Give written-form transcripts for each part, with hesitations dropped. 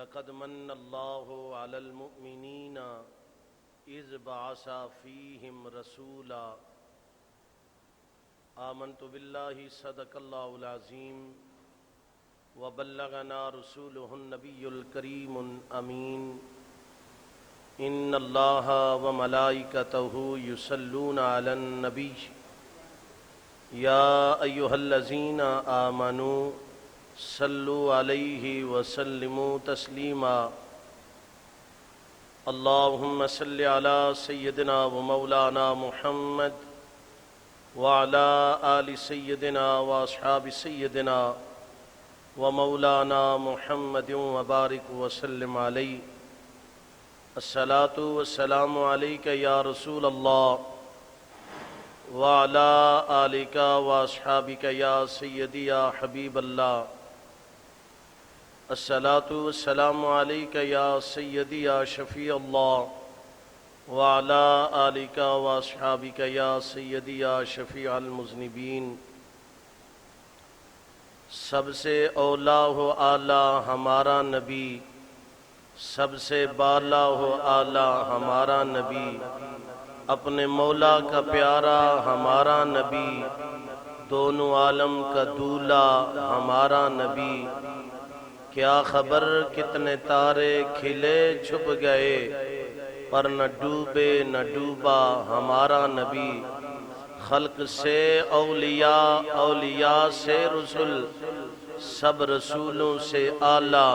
لقد من الله على المؤمنين إذ بعث فيهم رسولا آمنت بالله صدق الله العظيم وبلغنا رسوله النبي الكريم الأمين إن الله وملائكته يصلون على النبي يا أيها الذين آمنوا صلوا عليه وسلموا تسليما اللهم صل على سيدنا ومولانا محمد وعلى آل سيدنا وأصحاب سيدنا ومولانا محمد وبارك وسلم عليه الصلاة والسلام عليك يا رسول الله وعلى آلك وأصحابك يا سيدي يا حبيب الله الصلاة والسلام عليك يا سيدي يا شفيع الله وعلى آلك وأصحابك يا سيدي يا شفيع المذنبين سب سے اولا و اعلیٰ ہمارا نبی، سب سے بالا و اعلیٰ ہمارا نبی، اپنے مولا کا پیارا ہمارا نبی، دونوں عالم کا دولا ہمارا نبی۔ کیا خبر کتنے تارے کھلے چھپ گئے، پر نہ ڈوبے نہ ڈوبا ہمارا نبی۔ خلق سے اولیاء، اولیاء سے رسول، سب رسولوں سے اعلیٰ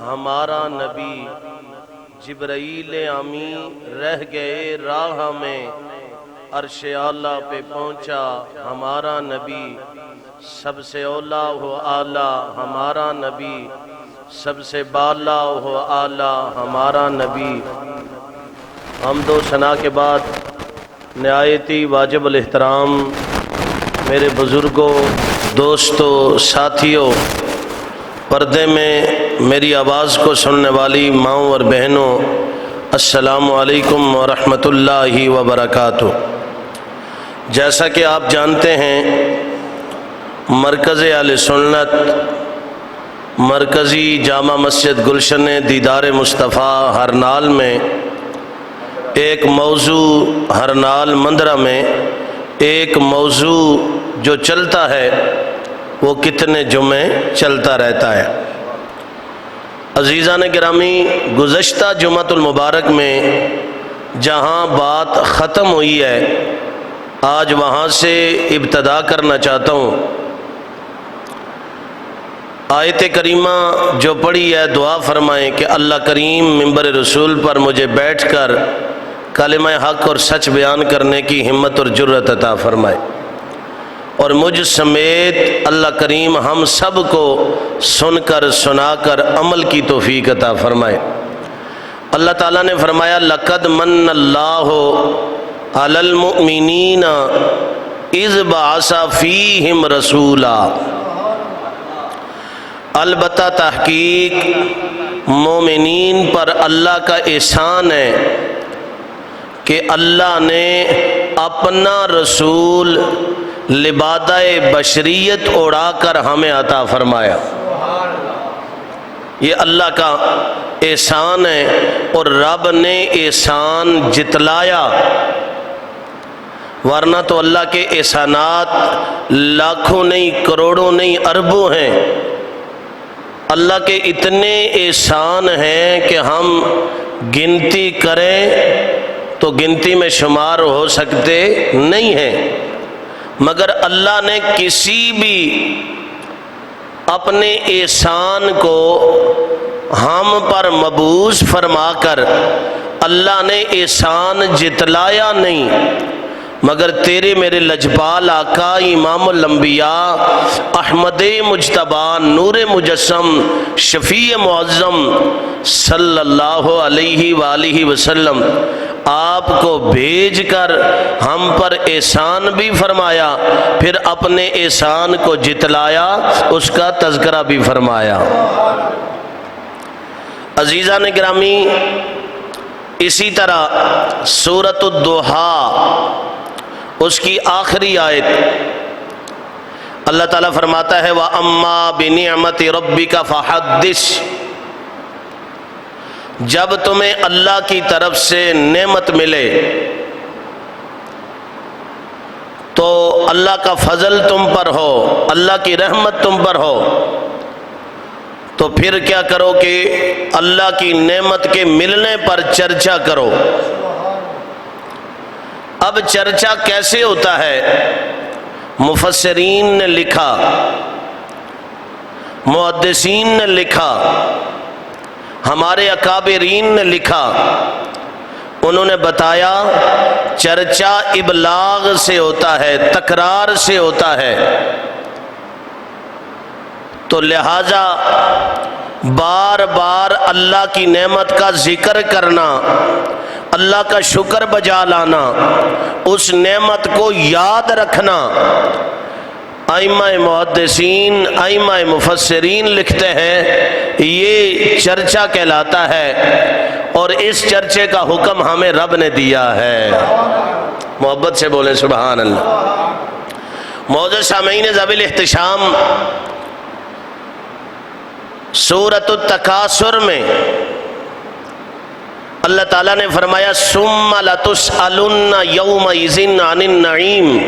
ہمارا نبی۔ جبرائیل امین رہ گئے راہ میں، عرش اعلیٰ پہ پہنچا ہمارا نبی۔ سب سے اولا و اعلیٰ ہمارا نبی، سب سے بالا و اعلیٰ ہمارا نبی۔ حمد و ثنا کے بعد نہایتی واجب الاحترام میرے بزرگوں، دوستوں، ساتھیوں، پردے میں میری آواز کو سننے والی ماؤں اور بہنوں، السلام علیکم ورحمۃ اللہ وبرکاتہ۔ جیسا کہ آپ جانتے ہیں، مرکز اہل سنت مرکزی جامع مسجد گلشن دیدار مصطفیٰ ہرنال میں ایک موضوع، ہرنال مندرہ میں ایک موضوع جو چلتا ہے وہ کتنے جمعے چلتا رہتا ہے۔ عزیزان گرامی، گزشتہ جمعۃ المبارک میں جہاں بات ختم ہوئی ہے، آج وہاں سے ابتدا کرنا چاہتا ہوں۔ آیت کریمہ جو پڑھی ہے، دعا فرمائیں کہ اللہ کریم منبر رسول پر مجھے بیٹھ کر کلمہ حق اور سچ بیان کرنے کی ہمت اور جرأت عطا فرمائے، اور مجھ سمیت اللہ کریم ہم سب کو سن کر سنا کر عمل کی توفیق عطا فرمائے۔ اللہ تعالیٰ نے فرمایا، لقد من اللہ علی المؤمنین اذ بعث فیہم رسولا۔ البتہ تحقیق مومنین پر اللہ کا احسان ہے کہ اللہ نے اپنا رسول لبادہ بشریت اڑا کر ہمیں عطا فرمایا۔ یہ اللہ کا احسان ہے، اور رب نے احسان جتلایا، ورنہ تو اللہ کے احسانات لاکھوں نہیں، کروڑوں نہیں، اربوں ہیں۔ اللہ کے اتنے احسان ہیں کہ ہم گنتی کریں تو گنتی میں شمار ہو سکتے نہیں ہیں، مگر اللہ نے کسی بھی اپنے احسان کو ہم پر مبعوث فرما کر اللہ نے احسان جتلایا نہیں، مگر تیرے میرے لجپال آقا امام الانبیاء احمد مجتبیٰ نور مجسم شفیع معظم صلی اللہ علیہ وآلہ وسلم آپ کو بھیج کر ہم پر احسان بھی فرمایا، پھر اپنے احسان کو جتلایا، اس کا تذکرہ بھی فرمایا۔ عزیزان گرامی، اسی طرح سورۃ الضحیٰ اس کی آخری آیت اللہ تعالیٰ فرماتا ہے وَأَمَّا بِنِعْمَةِ رَبِّكَ فَحَدِّثْ، جب تمہیں اللہ کی طرف سے نعمت ملے تو اللہ کا فضل تم پر ہو، اللہ کی رحمت تم پر ہو، تو پھر کیا کرو کہ اللہ کی نعمت کے ملنے پر چرچا کرو۔ اب چرچا کیسے ہوتا ہے؟ مفسرین نے لکھا، محدثین نے لکھا، ہمارے اکابرین نے لکھا، انہوں نے بتایا چرچا ابلاغ سے ہوتا ہے، تکرار سے ہوتا ہے، تو لہذا بار بار اللہ کی نعمت کا ذکر کرنا، اللہ کا شکر بجا لانا، اس نعمت کو یاد رکھنا، ائمہ محدثین، ائمہ مفسرین لکھتے ہیں یہ چرچا کہلاتا ہے، اور اس چرچے کا حکم ہمیں رب نے دیا ہے۔ محبت سے بولیں سبحان اللہ۔ معزز سامعین ذوی الاحتشام، سورۃ التکاثر میں اللہ تعالیٰ نے فرمایا ثم لتسألن یومئذ عن النعیم،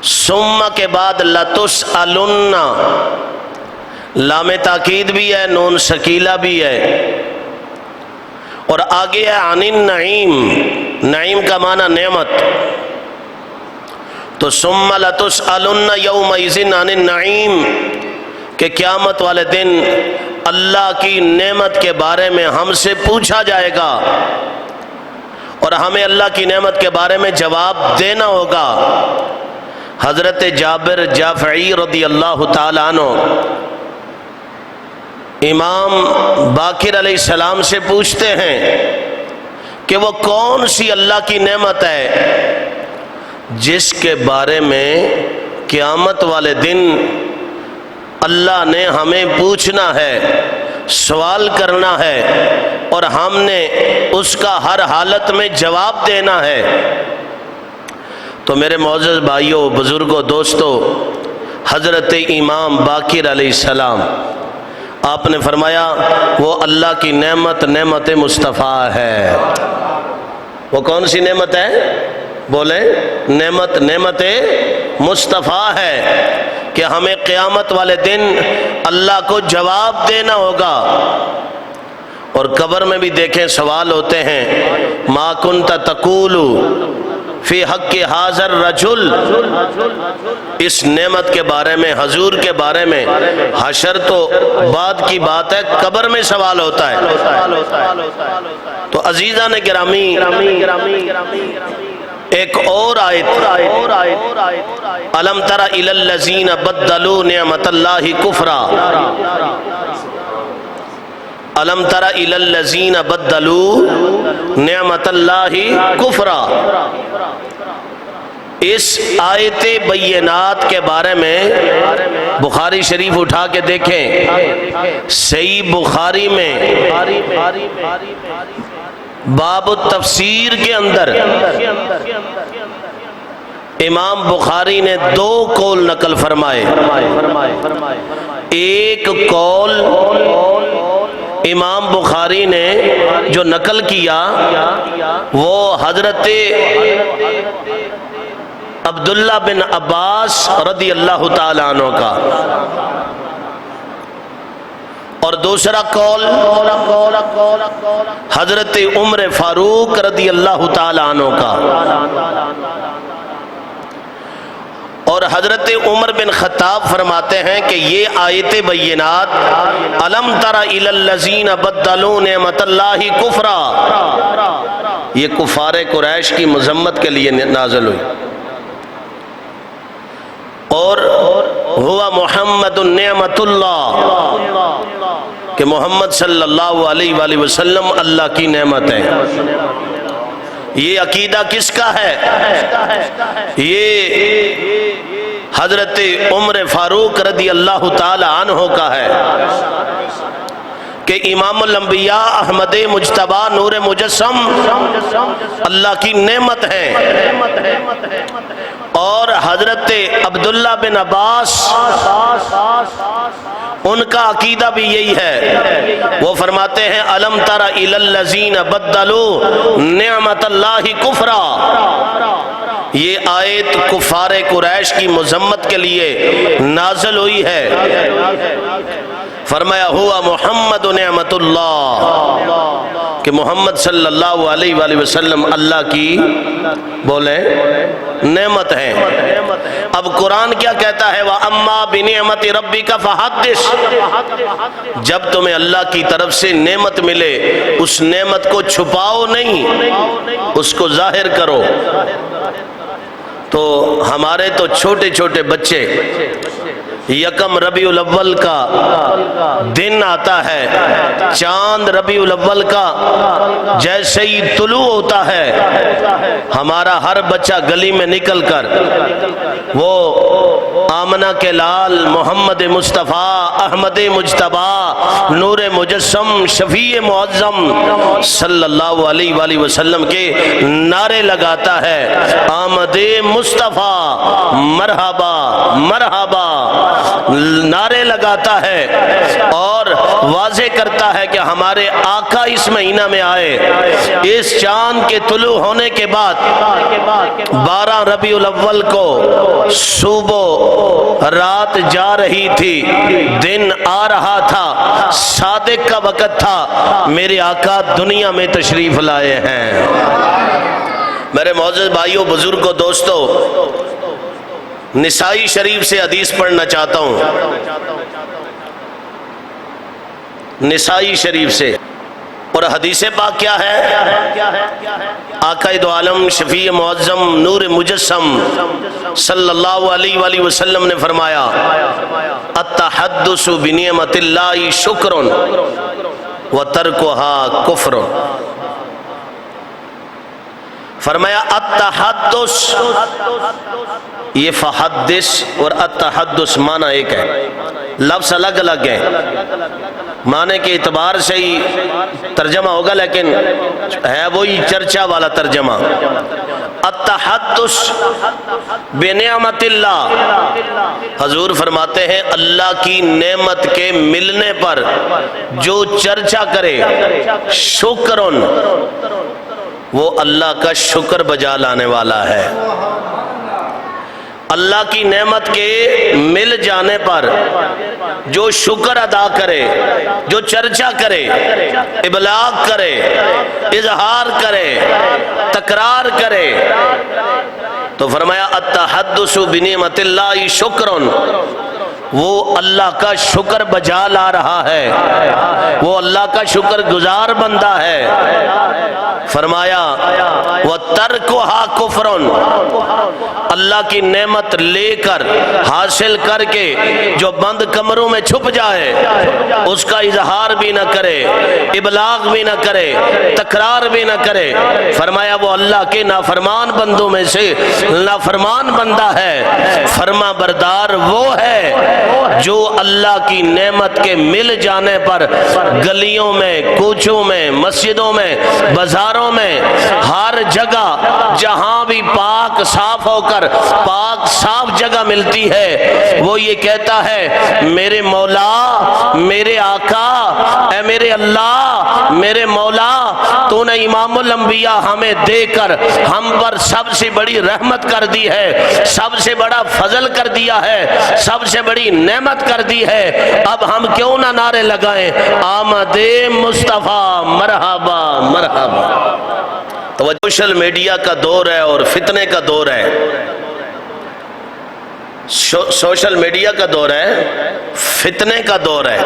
ثم کے بعد لتسألن، لام تاکید بھی ہے، نون شکیلہ بھی ہے، اور آگے ہے عن النعیم، نعیم کا معنی نعمت، تو ثم لتسألن یومئذ عن النعیم کہ قیامت والے دن اللہ کی نعمت کے بارے میں ہم سے پوچھا جائے گا، اور ہمیں اللہ کی نعمت کے بارے میں جواب دینا ہوگا۔ حضرت جابر جافعی رضی اللہ تعالیٰ عنہ امام باقر علیہ السلام سے پوچھتے ہیں کہ وہ کون سی اللہ کی نعمت ہے جس کے بارے میں قیامت والے دن اللہ نے ہمیں پوچھنا ہے، سوال کرنا ہے، اور ہم نے اس کا ہر حالت میں جواب دینا ہے۔ تو میرے معزز بھائیوں، بزرگوں، دوستوں، حضرت امام باقر علیہ السلام آپ نے فرمایا وہ اللہ کی نعمت نعمت مصطفیٰ ہے۔ وہ کون سی نعمت ہے؟ بولیں، نعمت نعمت مصطفیٰ ہے کہ ہمیں قیامت والے دن اللہ کو جواب دینا ہوگا۔ اور قبر میں بھی دیکھیں سوال ہوتے ہیں، ما کنت تقول فی حق حاضر رجل، اس نعمت کے بارے میں، حضور کے بارے میں، حشر تو بعد کی بات ہے، قبر میں سوال ہوتا ہے۔ تو عزیزان گرامی، ایک اور آیت، الم تر الی الذین بدلوا نعمت اللہ کفرا، الم تر الی الذین بدلوا نعمت اللہ کفرا۔ اس آیت بینات کے بارے میں بخاری شریف اٹھا کے دیکھیں، صحیح بخاری میں باب التفسیر کے اندر امام بخاری نے دو قول نقل فرمائے۔ ایک قول امام بخاری نے جو نقل کیا وہ حضرت عبداللہ بن عباس رضی اللہ تعالیٰ عنہ کا، اور دوسرا قول حضرت عمر فاروق رضی اللہ تعالیٰ عنہ کا، اور حضرت عمر بن خطاب فرماتے ہیں کہ یہ آیت بینات الم تر الی الذین بدلوا نعمت اللہ کفرا، یہ کفار قریش کی مذمت کے لیے نازل ہوئی۔ اور ہوا محمد نعمت اللہ، کہ محمد صلی اللہ علیہ وآلہ وسلم اللہ کی نعمت ہے۔ یہ عقیدہ کس کا ہے؟ یہ حضرت عمر فاروق رضی اللہ تعالی عنہ کا ہے کہ امام الانبیاء احمد مجتبی نور مجسم اللہ کی نعمت ہے، اور حضرت عبداللہ بن عباس ان کا عقیدہ بھی یہی ہے. وہ فرماتے ہیں الم تر الی الذین بدلوا نعمت اللہ کفرا. یہ آیت کفار قریش کی مذمت کے لیے نازل ہوئی ہے. فرمایا ہوا محمد نعمت اللہ، کہ محمد صلی اللہ علیہ وآلہ وسلم اللہ کی بولیں نعمت ہے. اب قرآن کیا کہتا ہے؟ وَأَمَّا بِنِعْمَةِ رَبِّكَ فَحَدِّثْ. جب تمہیں اللہ کی طرف سے نعمت ملے اس نعمت کو چھپاؤ نہیں، اس کو ظاہر کرو. تو ہمارے تو چھوٹے چھوٹے بچے یکم ربیع الاول کا دن آتا ہے، چاند ربیع الاول کا جیسے ہی طلوع ہوتا ہے، ہمارا ہر بچہ گلی میں نکل کر وہ آمنہ کے لال محمد مصطفیٰ احمد مجتبیٰ نور مجسم شفیع معظم صلی اللہ علیہ وآلہ وسلم کے نعرے لگاتا ہے. آمد مصطفیٰ مرحبا مرحبا نعرے لگاتا ہے اور واضح کرتا ہے کہ ہمارے آقا اس مہینہ میں آئے. اس چاند کے طلوع ہونے کے بعد 12 ربیع الاول کو صبح رات جا رہی تھی، دن آ رہا تھا، صادق کا وقت تھا، میرے آقا دنیا میں تشریف لائے ہیں. میرے معزز بھائیوں، بزرگوں، دوستو، نسائی شریف سے حدیث پڑھنا چاہتا ہوں، نسائی شریف سے. اور حدیث پاک کیا ہے؟ آقا دو عالم شفیع معظم نور مجسم صلی اللہ علیہ وآلہ وسلم نے فرمایا التحدث بنعمت اللہ شکر وترکها کفر. فرمایا التحدث، یہ فحدث اور التحدث معنی ایک ہے، لفظ الگ الگ ہے، معنی کے اعتبار سے ہی ترجمہ ہوگا لیکن ہے وہی چرچا والا ترجمہ. التحدث بنعمت اللہ، حضور فرماتے ہیں اللہ کی نعمت کے ملنے پر جو چرچا کرے، شکرن، وہ اللہ کا شکر بجا لانے والا ہے. اللہ کی نعمت کے مل جانے پر جو شکر ادا کرے، جو چرچا کرے، ابلاغ کرے، اظہار کرے، تکرار کرے، تو فرمایا التحدث بنعمت اللہ شکرن، وہ اللہ کا شکر بجا لا رہا ہے، وہ اللہ کا شکر گزار بندہ ہے. فرمایا وَتَرْكُهَا كُفْرٌ، اللہ کی نعمت لے کر حاصل کر کے جو بند کمروں میں چھپ جائے، اس کا اظہار بھی نہ کرے، ابلاغ بھی نہ کرے، تکرار بھی نہ کرے، فرمایا وہ اللہ کے نافرمان بندوں میں سے نافرمان بندہ ہے. فرما بردار وہ ہے جو اللہ کی نعمت کے مل جانے پر گلیوں میں، کوچوں میں، مسجدوں میں، بازاروں میں، ہر جگہ جہاں بھی پاک صاف ہو کر پاک صاف جگہ ملتی ہے، وہ یہ کہتا ہے میرے مولا، میرے آقا، اے میرے اللہ، میرے مولا، تو نے امام الانبیاء ہمیں دے کر ہم پر سب سے بڑی رحمت کر دی ہے، سب سے بڑا فضل کر دیا ہے، سب سے بڑی نعمت کر دی ہے. اب ہم کیوں نہ نعرے لگائیں آمد مصطفیٰ مرحبا مرحبا. تو سوشل میڈیا کا دور ہے اور فتنے کا دور ہے، سوشل میڈیا کا دور ہے، فتنے کا دور ہے،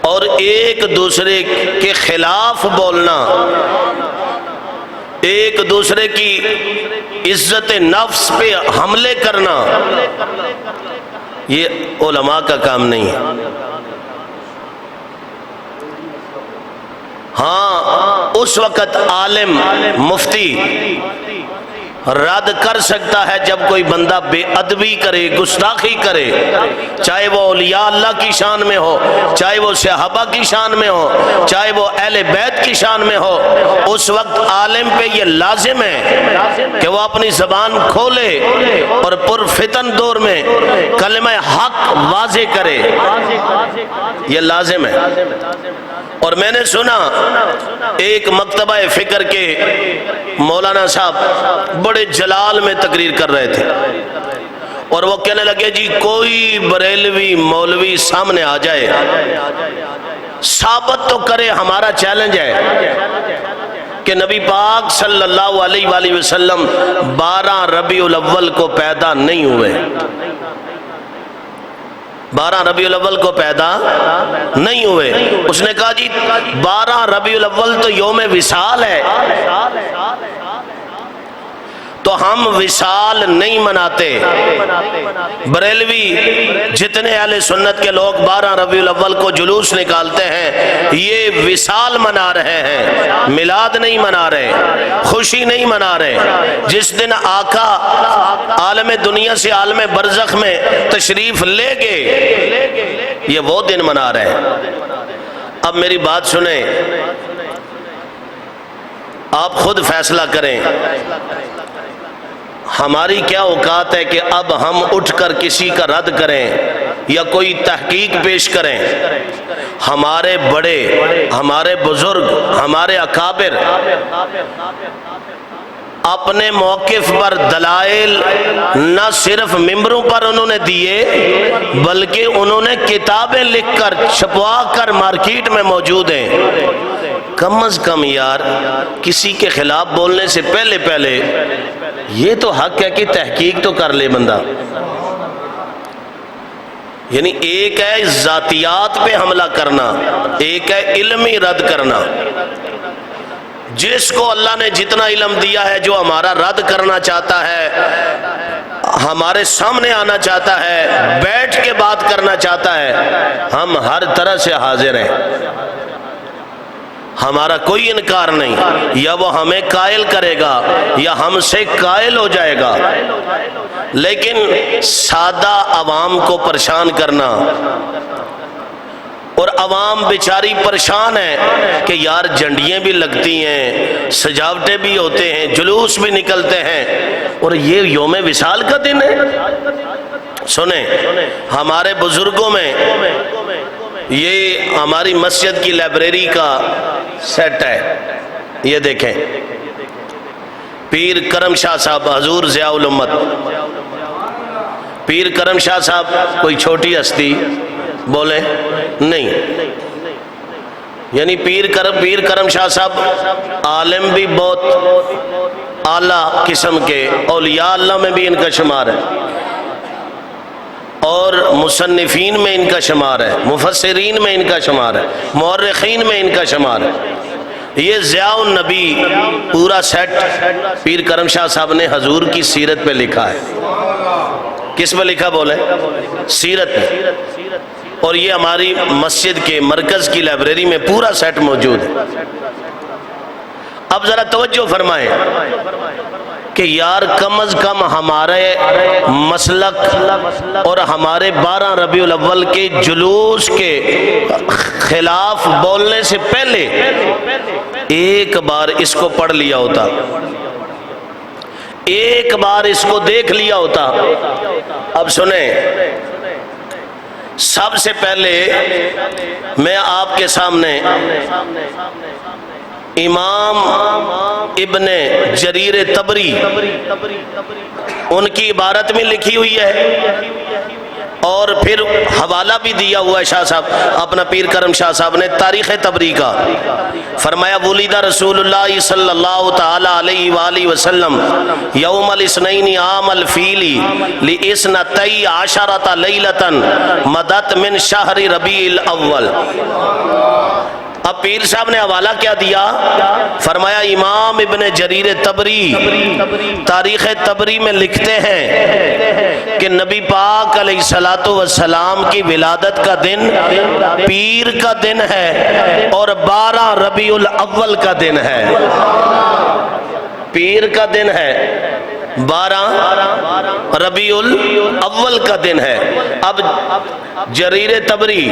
اور ایک دوسرے کے خلاف بولنا، ایک دوسرے کی عزت نفس پہ حملے کرنا، یہ علماء کا کام نہیں ہے. ہاں اس وقت عالم، مفتی رد کر سکتا ہے جب کوئی بندہ بے ادبی کرے، گستاخی کرے، چاہے وہ اولیاء اللہ کی شان میں ہو، چاہے وہ صحابہ کی شان میں ہو، چاہے وہ اہل بیت کی شان میں ہو، اس وقت عالم پہ یہ لازم ہے کہ وہ اپنی زبان کھولے اور پرفتن دور میں کلمہ حق واضح کرے، یہ لازم ہے۔ اور میں نے سنا ایک مکتبہ فکر کے مولانا صاحب بڑے جلال میں تقریر کر رہے تھے، اور وہ کہنے لگے جی کوئی بریلوی مولوی سامنے آ جائے، ثابت تو کرے، ہمارا چیلنج ہے کہ نبی پاک صلی اللہ علیہ وآلہ وسلم 12 ربیع الاول کو پیدا نہیں ہوئے، 12 ربیع الاول کو پیدا نہیں ہوئے۔ اس نے کہا جی 12 ربیع الاول تو یوم وصال ہے، تو ہم وصال نہیں مناتے۔ بریلوی جتنے اہل سنت کے لوگ 12 ربیع الاول کو جلوس نکالتے ہیں، یہ وصال منا رہے ہیں، میلاد نہیں منا رہے، خوشی نہیں منا رہے۔ جس دن آقا عالم دنیا سے عالم برزخ میں تشریف لے گئے، یہ وہ دن منا رہے ہیں۔ اب میری بات سنیں، آپ خود فیصلہ کریں، ہماری کیا اوقات ہے کہ اب ہم اٹھ کر کسی کا رد کریں یا کوئی تحقیق پیش کریں؟ ہمارے بڑے، ہمارے بزرگ، ہمارے اکابر اپنے موقف پر دلائل نہ صرف ممبروں پر انہوں نے دیے، بلکہ انہوں نے کتابیں لکھ کر چھپوا کر مارکیٹ میں موجود ہیں۔ کم از کم یار کسی کے خلاف بولنے سے پہلے یہ تو حق ہے کہ تحقیق تو کر لے بندہ۔ یعنی ایک ہے ذاتیات پہ حملہ کرنا، ایک ہے علمی رد کرنا۔ جس کو اللہ نے جتنا علم دیا ہے، جو ہمارا رد کرنا چاہتا ہے، ہمارے سامنے آنا چاہتا ہے، بیٹھ کے بات کرنا چاہتا ہے، ہم ہر طرح سے حاضر ہیں، ہمارا کوئی انکار نہیں۔ یا وہ ہمیں قائل کرے گا یا ہم سے قائل ہو جائے گا، لیکن سادہ عوام کو پریشان کرنا، اور عوام بیچاری پریشان ہے کہ یار جھنڈیاں بھی لگتی ہیں، سجاوٹیں بھی ہوتے ہیں، جلوس بھی نکلتے ہیں، اور یہ یوم وصال کا دن ہے۔ سنیں، ہمارے بزرگوں میں یہ ہماری مسجد کی لائبریری کا سیٹ ہے، یہ دیکھیں، پیر کرم شاہ صاحب، حضور ضیاء الامت۔ پیر کرم شاہ صاحب کوئی چھوٹی ہستی بولے نہیں، یعنی پیر کرم شاہ صاحب عالم بھی بہت اعلیٰ قسم کے، اولیاء اللہ میں بھی ان کا شمار ہے، اور مصنفین میں ان کا شمار ہے، مفسرین میں ان کا شمار ہے، مورخین میں ان کا شمار ہے۔ یہ ضیاء النبی پورا سیٹ پیر کرم شاہ صاحب نے حضور کی سیرت پہ لکھا ہے۔ کس پہ لکھا بولے؟ سیرت پہ۔ اور یہ ہماری مسجد کے مرکز کی لائبریری میں پورا سیٹ موجود ہے۔ اب ذرا توجہ فرمائیں کہ یار کم از کم ہمارے مسلک اور ہمارے 12 ربیع الاول کے جلوس کے خلاف بولنے سے پہلے ایک بار اس کو پڑھ لیا ہوتا، ایک بار اس کو دیکھ لیا ہوتا۔ اب سنیں، سب سے پہلے میں آپ کے سامنے امام ابن جریر طبری، ان کی عبارت میں لکھی ہوئی ہے، اور پھر حوالہ بھی دیا ہوا ہے شاہ صاحب اپنا پیر کرم شاہ صاحب نے تاریخ طبری کا۔ فرمایا ولد رسول اللہ صلی اللہ تعالی علیہ وآلہ وسلم یوم الاثنین عام الفیل لاثنتی عشرۃ لیلۃ مدت من شہر ربیع الاول۔ اب پیر صاحب نے حوالہ کیا دیا؟ فرمایا امام ابن جریر طبری تاریخ طبری میں لکھتے ہیں کہ نبی پاک علیہ السلام کی ولادت کا دن پیر کا دن ہے اور 12 ربیع الاول کا دن ہے۔ پیر کا دن ہے 12 ربیع الاول کا دن ہے۔ اب جریر طبری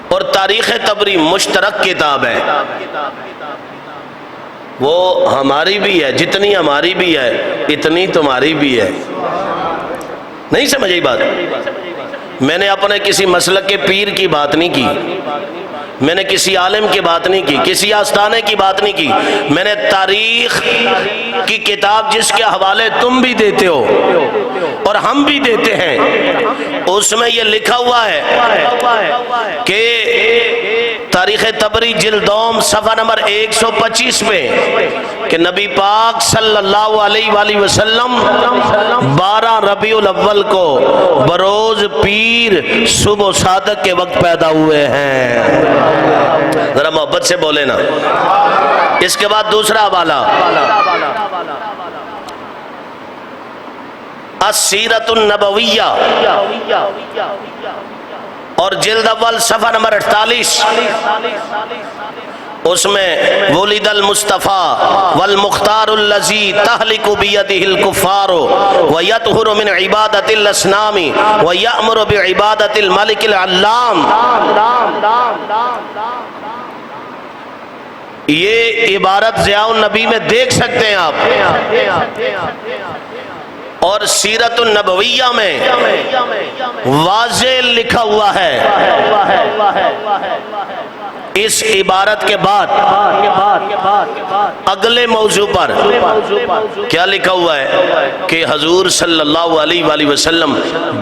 اور تاریخ طبری مشترک کتاب ہے، وہ ہماری بھی ہے، جتنی ہماری بھی ہے اتنی تمہاری بھی ہے۔ نہیں سمجھی بات؟ میں نے اپنے کسی مسلک کے پیر کی بات نہیں کی، میں نے کسی عالم کی بات نہیں کی، کسی آستانے کی بات نہیں کی، میں نے تاریخ کی کتاب جس کے حوالے تم بھی دیتے ہو اور ہم بھی دیتے ہیں، اس میں یہ لکھا ہوا ہے کہ تاریخ طبری جلد دوم صفحہ نمبر 125 پہ کہ نبی پاک صلی اللہ علیہ وآلہ وسلم 12 ربیع الاول کو بروز پیر صبح و صادق کے وقت پیدا ہوئے ہیں۔ ذرا محبت سے بولے نا۔ اس کے بعد دوسرا حوالہ السیرۃ النبویہ اور جلد اول صفحہ نمبر 48، اس میں ولد المصطفیٰ والمختار الذی تہلک بیدہ الکفار ویطہر من عبادت الاسنام ویأمر بعبادت الملک العلام۔ یہ عبارت ضیاء النبی میں دیکھ سکتے ہیں آپ، اور سیرت النبویہ میں واضح لکھا ہوا ہے۔ اس عبارت کے بعد اگلے موضوع پر کیا لکھا ہوا ہے کہ حضور صلی اللہ علیہ وآلہ وسلم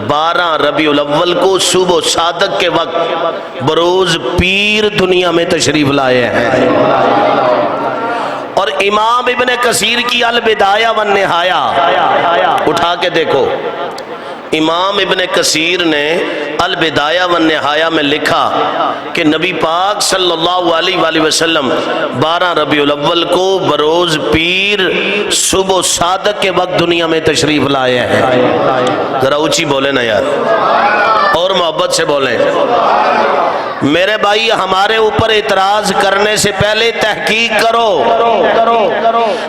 12 ربیع الاول کو صبح و صادق کے وقت بروز پیر دنیا میں تشریف لائے ہیں۔ اور امام ابن کثیر کی البدایہ والنہایہ اٹھا کے دیکھو، امام ابن کثیر نے البدایہ والنہایہ میں لکھا کہ نبی پاک صلی اللہ علیہ وآلہ وسلم 12 ربیع الاول کو بروز پیر صبح و صادق کے وقت دنیا میں تشریف لائے ہیں۔ ذرا اونچی بولے نا یار، اور محبت سے بولیں۔ میرے بھائی، ہمارے اوپر اعتراض کرنے سے پہلے تحقیق کرو۔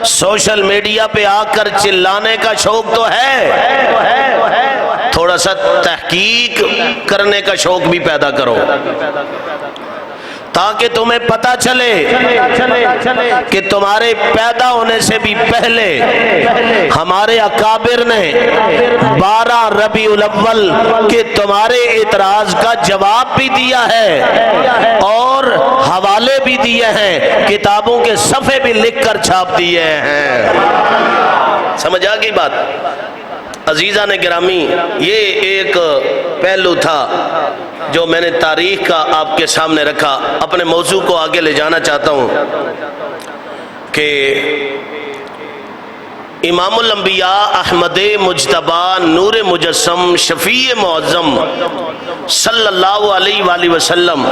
سوشل میڈیا پہ آ کر چلانے کا شوق تو ہے، تھوڑا سا تحقیق کرنے کا شوق بھی پیدا کرو، تاکہ تمہیں پتہ چلے کہ تمہارے پیدا ہونے سے بھی پہلے ہمارے اکابر نے 12 ربیع الاول کے تمہارے اعتراض کا جواب بھی دیا ہے اور حوالے بھی دیے ہیں، کتابوں کے صفحے بھی لکھ کر چھاپ دیے ہیں۔ سمجھ آ گئی بات؟ عزیزان گرامی، یہ ایک پہلو تھا جو میں نے تاریخ کا آپ کے سامنے رکھا۔ اپنے موضوع کو آگے لے جانا چاہتا ہوں کہ امام الانبیاء احمد مجتبی نور مجسم شفیع معظم صلی اللہ علیہ وآلہ وسلم،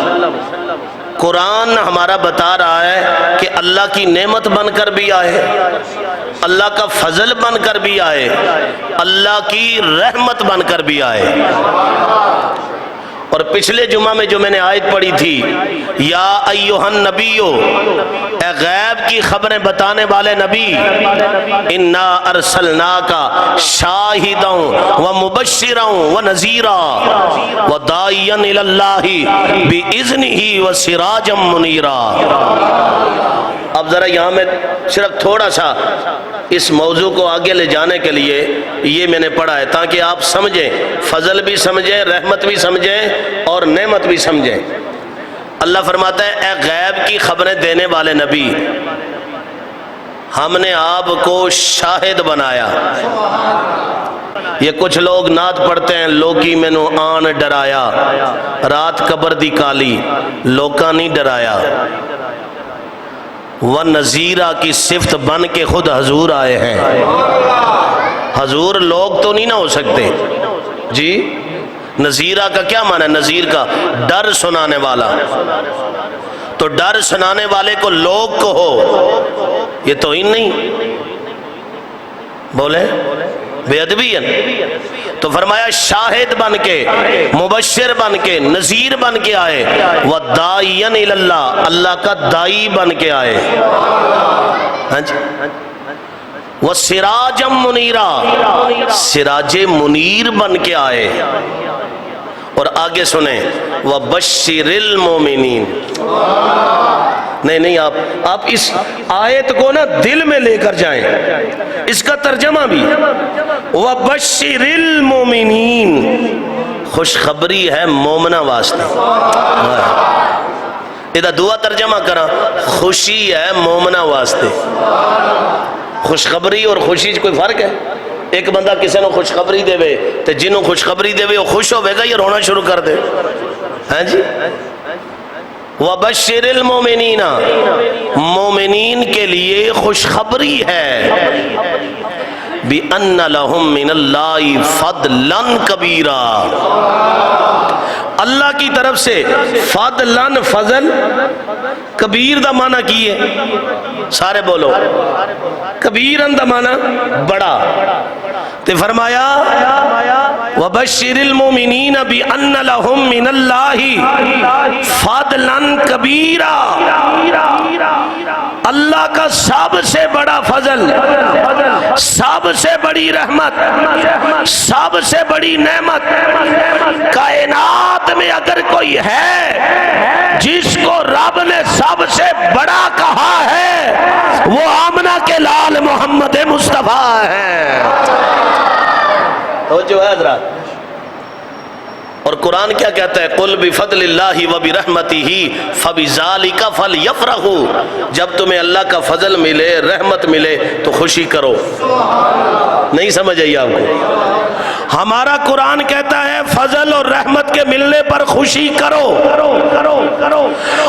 قرآن ہمارا بتا رہا ہے کہ اللہ کی نعمت بن کر بھی آئے، اللہ کا فضل بن کر بھی آئے، اللہ کی رحمت بن کر بھی آئے۔ اور پچھلے جمعہ میں جو میں نے آیت پڑھی تھی، یا ایہا النبیو، اے غیب کی خبریں بتانے والے نبی، انا ارسلناکا شاہدا و مبشرا و نذیرا و داعیا الی اللہ باذنہ و سراجا منیرا۔ اب ذرا یہاں میں صرف تھوڑا سا اس موضوع کو آگے لے جانے کے لیے یہ میں نے پڑھا ہے، تاکہ آپ سمجھیں، فضل بھی سمجھیں، رحمت بھی سمجھیں اور نعمت بھی سمجھیں۔ اللہ فرماتا ہے، اے غیب کی خبریں دینے والے نبی، ہم نے آپ کو شاہد بنایا۔ یہ کچھ لوگ نعت پڑھتے ہیں، لوکی مینوں آن ڈرایا، رات قبر دی کالی لوکاں نہیں ڈرایا۔ وہ نذیرہ کی صفت بن کے خود حضور آئے ہیں۔ حضور لوگ تو نہیں نہ ہو سکتے جی۔ نذیرہ کا کیا معنی ہے؟ نذیر کا ڈر سنانے والا، تو ڈر سنانے والے کو لوگ کہو، یہ توہین نہیں؟ بولے بے ادبی ہے۔ تو فرمایا شاہد بن کے، مبشر بن کے، نذیر بن کے آئے، وَدَاعِيًا إِلَى اللَّهِ، اللہ کا دائی بن کے آئے۔ ہاں جی، وَسِرَاجًا مُنِيرًا، سراج منیر بن کے آئے۔ اور آگے سنیں وَبَشِّرِ الْمُؤْمِنِينَ۔ نہیں آپ اس آیت کو نا دل میں لے کر جائیں، اس کا ترجمہ بھی وَبَشِّرِ الْمُؤْمِنِينَ، خوشخبری ہے مومنہ واسطے۔ ادھا دعا ترجمہ کرا، خوشی ہے مومنہ واسطے۔ خوشخبری اور خوشی کوئی فرق ہے؟ ایک بندہ کسی نے خوشخبری دے وے تو جنہوں خوشخبری دے وے وہ خوش ہوئے گا یا رونا شروع کر دے؟ ہاں جی، وَبَشِّرِ الْمُؤْمِنِينَ، مومنین کے لیے خوشخبری ہے، بِأَنَّ لَهُم مِّنَ اللَّهِ فَضْلًا كَبِيرًا، اللہ کی طرف سے فضلاً، فضل کبیر دا معنی کی ہے، سارے بولو، کبیراً دا معنی بڑا، تو فرمایا وَبَشِّرِ الْمُؤْمِنِينَ بِأَنَّ لَهُم مِّنَ اللَّهِ فَضْلًا كَبِيرًا، اللہ کا سب سے بڑا فضل، سب سے بڑی رحمت، سب سے بڑی نعمت، کائنات میں اگر کوئی ہے جس کو رب نے سب سے بڑا کہا ہے وہ آمنہ کے لال محمد مصطفیٰ ہے۔ جو ہے حضرات، اور قرآن کیا کہتا ہے؟ قُلْ بِفَضْلِ اللَّهِ وَبِرَحْمَتِهِ فَبِذَلِكَ فَلْيَفْرَحُوا، جب تمہیں اللہ کا فضل ملے، رحمت ملے تو خوشی کرو۔ نہیں سمجھ آئی آپ کو؟ ہمارا قرآن کہتا ہے فضل اور رحمت کے ملنے پر خوشی کرو،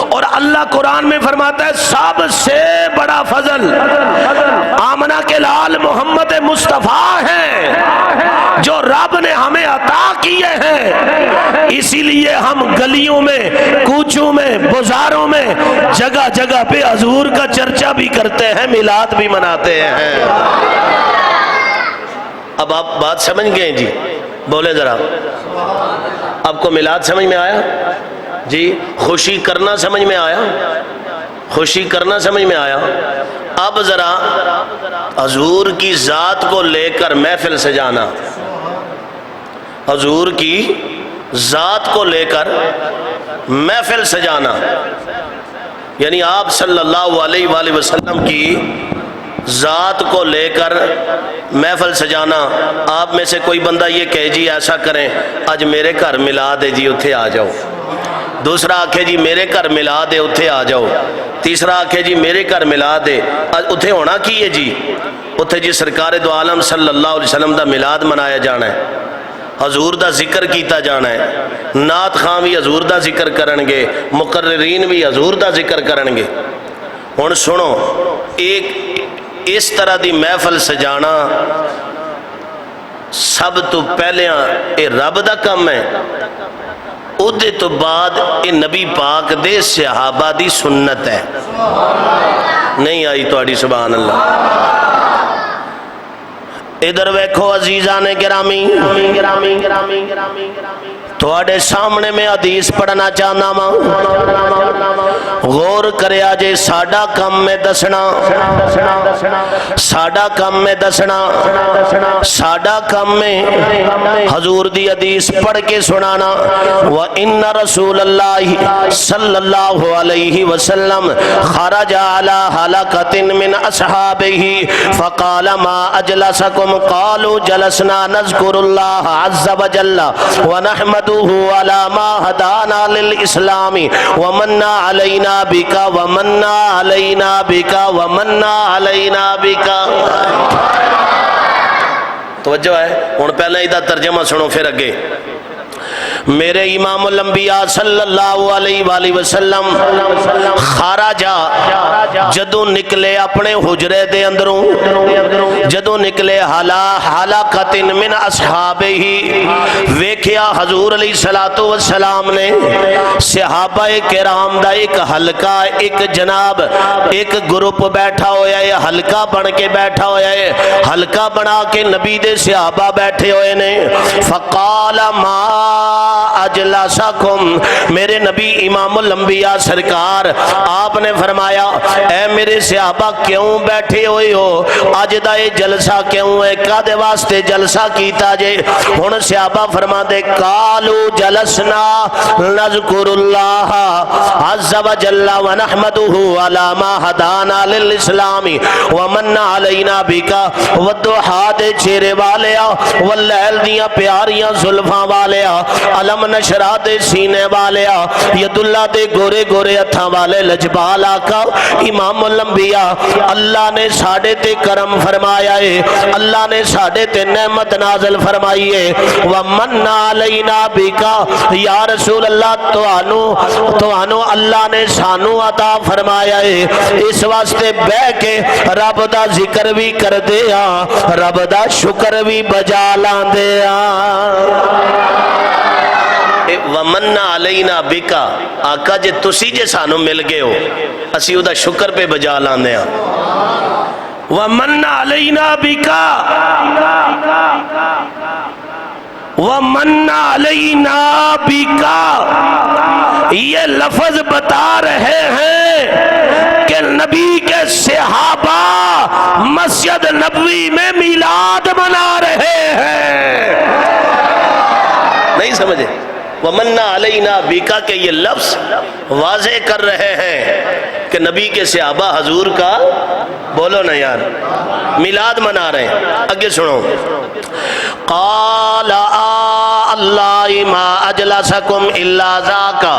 اور اللہ قرآن میں فرماتا ہے سب سے بڑا فضل آمنہ کے لال محمد مصطفیٰ ہیں جو رب نے ہمیں عطا کیے ہیں، اسی لیے ہم گلیوں میں، کوچوں میں، بازاروں میں، جگہ جگہ پہ حضور کا چرچا بھی کرتے ہیں، میلاد بھی مناتے ہیں۔ اب آپ بات سمجھ گئے جی؟ بولے ذرا، آپ کو میلاد سمجھ میں آیا جی؟ خوشی کرنا سمجھ میں آیا؟ خوشی کرنا سمجھ میں آیا؟ اب ذرا حضور کی ذات کو لے کر محفل سجانا، حضور کی ذات کو لے کر محفل سجانا، یعنی آپ صلی اللہ علیہ وآلہ وسلم کی ذات کو لے کر محفل سجانا۔ آپ میں سے کوئی بندہ یہ کہے جی ایسا کریں آج میرے گھر میلاد ہے جی اتھے آ جاؤ، دوسرا آکھے جی میرے گھر میلاد ہے اتھے آ جاؤ، تیسرا آکھے جی میرے گھر میلاد ہے اتھے ہونا کی ہے جی؟ اتھے جی سرکار دو عالم صلی اللہ علیہ وسلم دا میلاد منایا جانا ہے، حضور دا ذکر کیتا جانا ہے، نعت خان بھی حضور دا ذکر کرنگے، مقررین بھی حضور دا ذکر کرنگے۔ ہن سنو، ایک اس طرح دی محفل سجانا سب تو پہلے اے رب دا کم ہے، اودے تو بعد اے نبی پاک دے صحابہ دی سنت ہے۔ نہیں آئی تو آڑی سبحان اللہ۔ ادھر ویکھو عزیزان گرامی، تھوڑے سامنے میں حدیث پڑھنا چاہنا ماں، غور کریا جے ساڈا کم میں دسنا، ساڈا کم میں دسنا، ساڈا کم میں حضور دی حدیث پڑھ کے سنانا۔ وَإِنَّ رَسُولَ اللَّهِ صلی اللہ علیہ وسلم خرج علی حلقۃ من اصحابہ فقال ما اجلسکم قالوا جلسنا نذکر اللہ عز وجل ونحمدہ علی ما ہدانا للاسلام ومنا علینا بکا ومنا علینا بکا ومنا علینا بکا۔ توجہ ہے؟ ہن پہلے ادھا ترجمہ سنو پھر اگے۔ میرے امام الانبیاء صلی اللہ علیہ وآلہ وسلم خارجہ جدوں نکلے اپنے حجرے دے اندروں، جدوں نکلے حلقۃ من اصحابہ، ویکھیا حضور علیہ السلام نے صحابہ کرام دا ایک حلقہ، ایک جناب ایک گروپ بیٹھا ہویا ہے، حلقہ بن کے بیٹھا ہویا ہے، حلقہ بنا کے نبی دے صحابہ بیٹھے ہوئے نے۔ فقال ما اجلسکم، میرے نبی امام الانبیاء سرکار آپ نے فرمایا اے میرے صحابہ کیوں بیٹھے ہوئے ہو، اج دا یہ جلسہ کیوں ہے، کدے واسطے جلسہ کیتا جے؟ ہن صحابہ فرما دے قالو جلسنا نذکر اللہ عز وجل ونحمدہ علی ما ہدانا للاسلام ومن علینا بکا والضحیٰ دے چہرے والیا واللیل دیاں پیاریاں زلفاں والیا علم نشرہ دے سینے والیا ید اللہ دے گورے گورے ہتھاں والے لجبال آقا امام الانبیاء، اللہ نے ساڑھے تے کرم فرمایا ہے، اللہ نے ساڑھے تے نعمت نازل فرمائی ہے، ومن علینا بکا یا رسول اللہ توانو اللہ نے سانو عطا فرمایا ہے، اس واسطے بہ کے رب دا ذکر بھی کر دیا، رب دا شکر بھی بجا لان دیا۔ ومن علینا بکا، آقا جے تسی جے سانو مل گئے ہو اسی او دا شکر پہ بجا لان دیا۔ ومن علینا بکا، ومن علینا بکا، یہ لفظ بتا رہے ہیں کہ نبی کے صحابہ مسجد نبوی میں میلاد منا رہے ہیں۔ نہیں سمجھے؟ ومن علینا بکا کہ یہ لفظ واضح کر رہے ہیں کہ نبی کے صحابہ حضور کا، بولو نا یار، میلاد منا رہے ہیں۔ آگے سنو، قال اللہ ما اجلسکم الا ذاکا،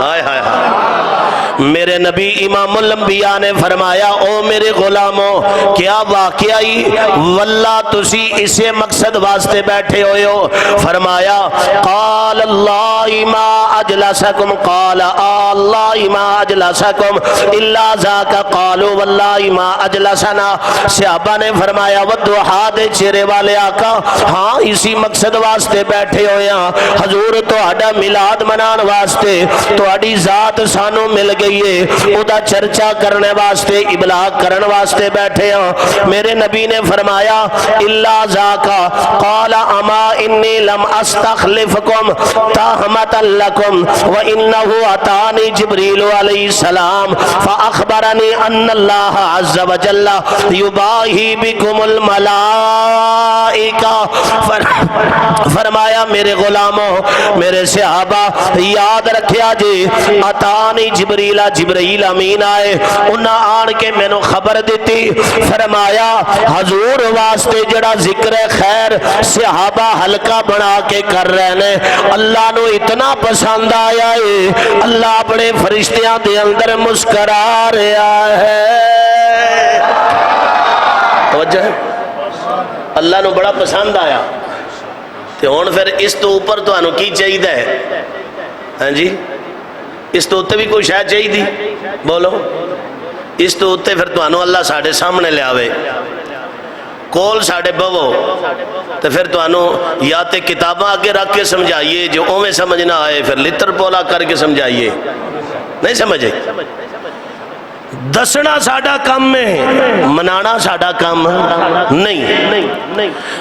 ہائے ہائے ہائے، میرے نبی امام الانبیاء نے فرمایا او میرے غلاموں کیا واقعی واللہ تسی اسے مقصد واسطے بیٹھے ہوئے ہو؟ فرمایا قال اللہ ما اجلسکم، قال اللہ ما اجلسکم الا ذاکا، قالوا واللہ ما اجلسنا، صحابہ نے فرمایا والضحیٰ دے چہرے والے آقا ہاں اسی مقصد واسطے بیٹھے ہوئے ہیں، حضور تو آڈا میلاد منان واسطے، تو آڈی ذات سانو مل گئی ہے، او دا چرچا کرنے واسطے، ابلاغ کرنے واسطے بیٹھے ہیں۔ میرے نبی نے فرمایا الا ذاکا، قال اما انی لم استخلفکم تہمتا لکم وانہو اتانی جبریل علیہ السلام فاخبرنی ان اللہ عز وجل یباہی بکم الملائکہ، فرمایا میرے غلاموں میرے صحابہ یاد رکھیا جی، اتانی جبریل، جبریل امین آئے، انہاں آن کے میں نو خبر دیتی، فرمایا حضور واسطے جڑا ذکر خیر صحابہ حلقہ بنا کے کر رہے ہیں اللہ نو اتنا پسند آیا ہے، اللہ اپنے فرشتیاں دے اندر مسکرا رہا ہے۔ توجہ ہے، اللہ نو بڑا پسند آیا، تے ہون پھر اس تو اوپر تو انو کی چاہیے ہے؟ ہاں جی، اس تو اتے بھی کوئی شاید چاہیے دی، بولو، اس تو اتے پھر تو انو اللہ ساڑھے سامنے لے آوے، کول ساڑھے بوو، تو پھر تو انو یا تے کتاباں آگے رکھ کے سمجھائیے، جو اوہ میں سمجھنا آئے پھر لتر پولا کر کے سمجھائیے، نہیں سمجھے؟ دسنا ساڑھا کام میں، منانا ساڑھا کام نہیں۔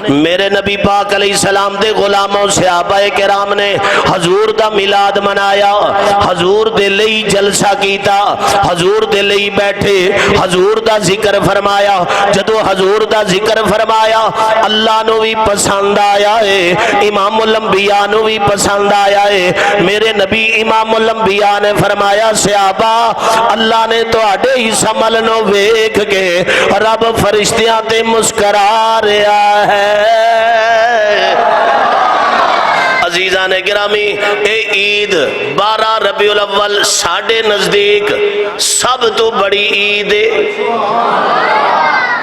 میرے نبی پاک علیہ السلام دے غلاموں صحابہ کرام نے حضور دا میلاد منایا، حضور دے لئی جلسہ کیتا، حضور دے لئی بیٹھے، حضور دا ذکر فرمایا، جدو حضور دا ذکر فرمایا اللہ نو بھی پسند آیا ہے، امام الانبیاء نو بھی پسند آیا ہے۔ میرے نبی امام الانبیاء نے فرمایا صحابہ اللہ نے تو آڈے اس عمل نو ویکھ کے رب فرشتیاں تے مسکرا رہا ہے۔ عزیزان گرامی، اے عید 12 ربیع الاول ساڑھے نزدیک سب تو بڑی عید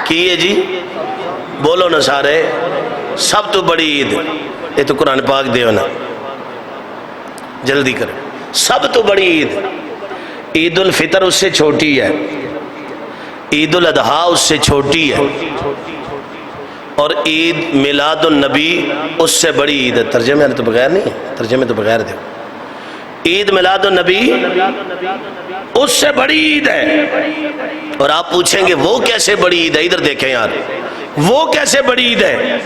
کی ہے جی، بولو نا سارے، سب تو بڑی عید، یہ تو قرآن پاک دے ہونا، جلدی کریں، سب تو بڑی عید عید الفطر اس سے چھوٹی ہے، عید الاضحیٰ اس سے چھوٹی ہے، اور عید میلاد النبی اس سے بڑی عید ہے۔ ترجمے تو بغیر نہیں، ترجمے تو بغیر دے، عید میلاد النبی اس سے بڑی عید ہے۔ اور آپ پوچھیں گے وہ کیسے بڑی عید ہے؟ ادھر دیکھیں یار، وہ کیسے بڑی عید ہے؟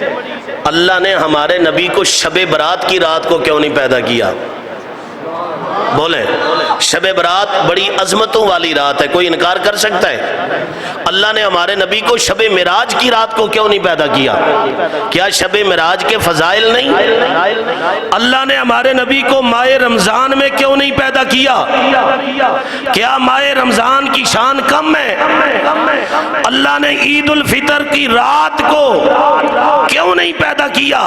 اللہ نے ہمارے نبی کو شب برات کی رات کو کیوں نہیں پیدا کیا؟ بولیں، شب برات بڑی عظمتوں والی رات ہے، کوئی انکار کر سکتا ہے؟ اللہ نے ہمارے نبی کو شب معراج کی رات کو کیوں نہیں پیدا کیا؟ کیا شب معراج کے فضائل نہیں؟ اللہ نے ہمارے نبی کو ماہ رمضان میں کیوں نہیں پیدا کیا؟ کیا ماہ رمضان کی شان کم ہے؟ اللہ نے عید الفطر کی رات کو کیوں نہیں پیدا کیا؟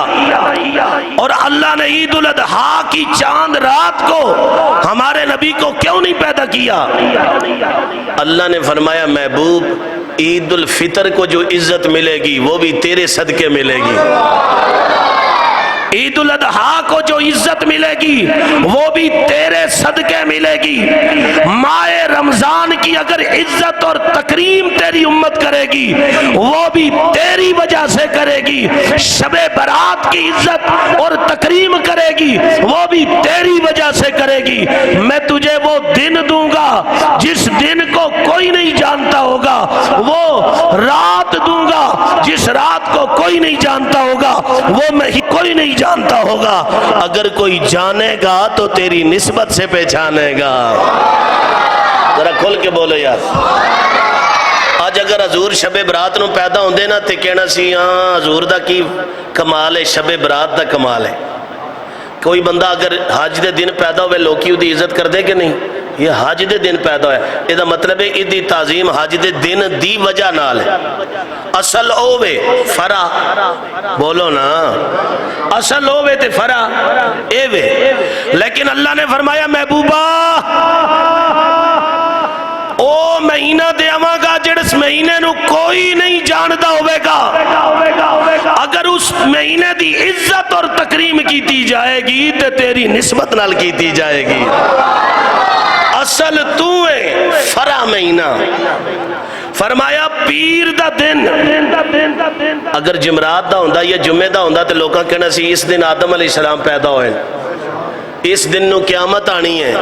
اور اللہ نے عید الاضحیٰ کی چاند رات کو ہمارے نبی کو کیوں نہیں پیدا کیا؟ اللہ نے فرمایا محبوب عید الفطر کو جو عزت ملے گی وہ بھی تیرے صدقے ملے گی، عید الاضحیٰ کو جو عزت ملے گی وہ بھی تیرے صدقے ملے گی۔ ماہ رمضان کی اگر عزت اور تکریم تیری امت کرے گی وہ بھی تیری وجہ سے کرے گی، شب برات کی عزت اور تکریم کرے گی وہ بھی تیری وجہ سے کرے گی۔ میں تجھے وہ دن دوں گا جس دن کو کوئی نہیں جانتا ہوگا، وہ رات دوں گا جس رات کو کوئی نہیں جانتا ہوگا، وہ میں ہی کوئی نہیں جانتا ہوگا، اگر کوئی جانے گا تو تیری نسبت سے پہچانے گا۔ ذرا کھل کے بولو یار۔ آج اگر حضور شب برات نو پیدا ہوندے نا تے کہنا سی ہاں حضور دا کی کمال ہے، شب برات دا کمال ہے۔ کوئی بندہ اگر حج دے دن پیدا ہوئے لوکی دی عزت کر دے کہ نہیں؟ یہ حج دے دن پیدا ہوئے، یہ دا مطلب ہے ایدی تعظیم حج دے دن دی وجہ نال ہے۔ اصل اوے فرا، بولو نا، اصل اوے تے فرا اے وے، لیکن اللہ نے فرمایا محبوبہ او مہینہ دے آواں گا جڑس مہینے نو کوئی نہیں جاندا ہوئے گا، اگر اس مہینے دی عزت اور تکریم کیتی جائے گی تے تیری نسبت نال کیتی جائے گی۔ اصل تو ہے فرا مہینہ۔ فرمایا پیر دا دن اگر جمعرات دا ہوندا یا جمعے دا ہوندا تے لوکاں کہنا سی اس دن آدم علیہ السلام پیدا ہوئے، اس دن نو قیامت آنی ہے۔